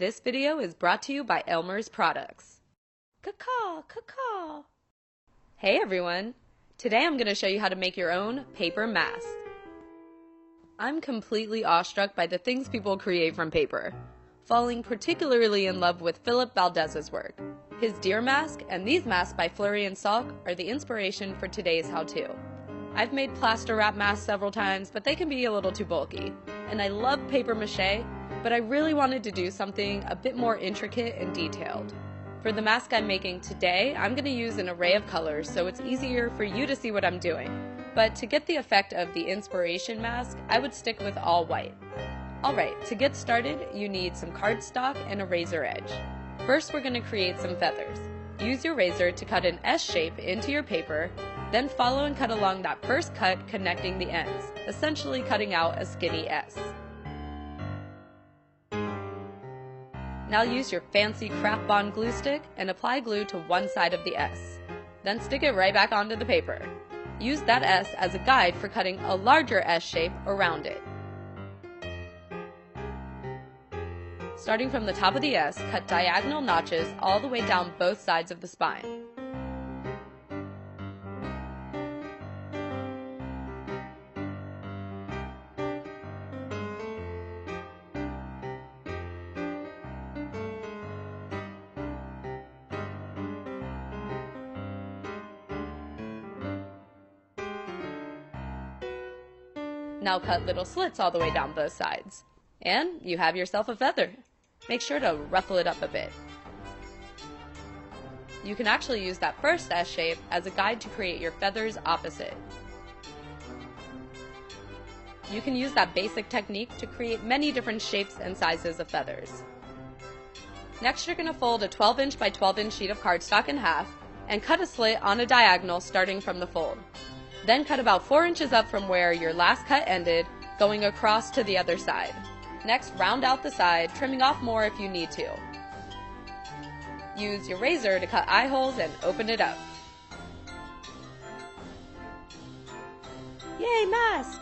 This video is brought to you by Elmer's Products. Caw, caw. Hey everyone! Today I'm going to show you how to make your own paper mask. I'm completely awestruck by the things people create from paper, falling particularly in love with Philip Valdez's work. His deer mask and these masks by Flurry and Salk are the inspiration for today's how-to. I've made plaster wrap masks several times, but they can be a little too bulky. And I love paper mache, but I really wanted to do something a bit more intricate and detailed. For the mask I'm making today, I'm going to use an array of colors so it's easier for you to see what I'm doing. But to get the effect of the inspiration mask, I would stick with all white. Alright, to get started, you need some cardstock and a razor edge. First, we're going to create some feathers. Use your razor to cut an S shape into your paper, then follow and cut along that first cut connecting the ends, essentially cutting out a skinny S. Now use your fancy craft bond glue stick and apply glue to one side of the S. Then stick it right back onto the paper. Use that S as a guide for cutting a larger S shape around it. Starting from the top of the S, cut diagonal notches all the way down both sides of the spine. Now cut little slits all the way down both sides. And you have yourself a feather. Make sure to ruffle it up a bit. You can actually use that first S shape as a guide to create your feathers opposite. You can use that basic technique to create many different shapes and sizes of feathers. Next, you're going to fold a 12-inch by 12-inch sheet of cardstock in half and cut a slit on a diagonal starting from the fold. Then cut about 4 inches up from where your last cut ended, going across to the other side. Next, round out the side, trimming off more if you need to. Use your razor to cut eye holes and open it up. Yay, mask!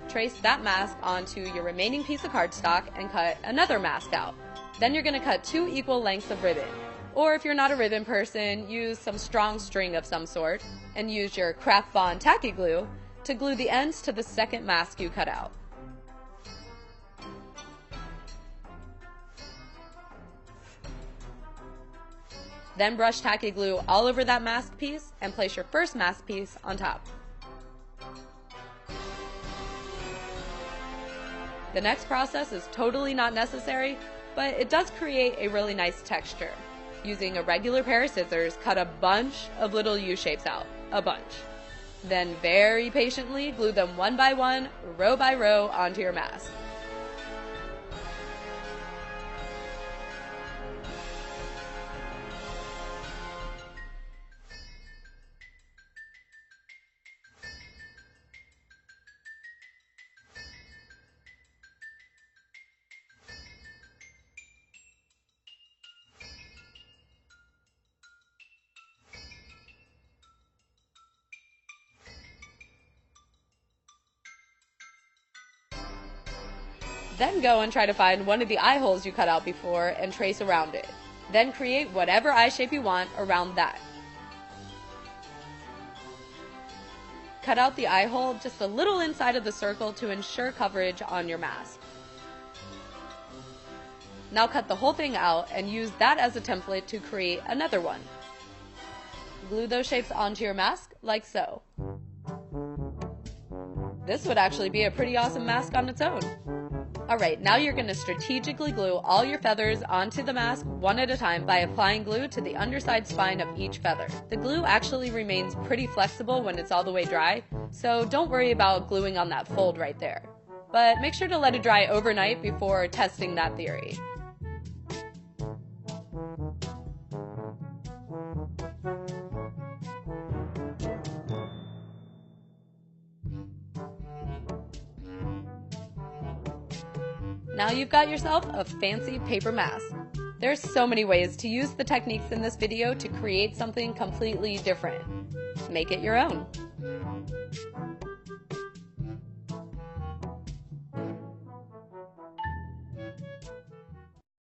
Trace that mask onto your remaining piece of cardstock and cut another mask out. Then you're going to cut 2 equal lengths of ribbon. Or if you're not a ribbon person, use some strong string of some sort and use your craft bond tacky glue to glue the ends to the second mask you cut out. Then brush tacky glue all over that mask piece and place your first mask piece on top. The next process is totally not necessary, but it does create a really nice texture. Using a regular pair of scissors, cut a bunch of little U-shapes out. A bunch. Then very patiently glue them one by one, row by row onto your mask. Then go and try to find one of the eye holes you cut out before and trace around it. Then create whatever eye shape you want around that. Cut out the eye hole just a little inside of the circle to ensure coverage on your mask. Now cut the whole thing out and use that as a template to create another one. Glue those shapes onto your mask like so. This would actually be a pretty awesome mask on its own. Alright, now you're going to strategically glue all your feathers onto the mask one at a time by applying glue to the underside spine of each feather. The glue actually remains pretty flexible when it's all the way dry, so don't worry about gluing on that fold right there. But make sure to let it dry overnight before testing that theory. Now you've got yourself a fancy paper mask. There's so many ways to use the techniques in this video to create something completely different. Make it your own.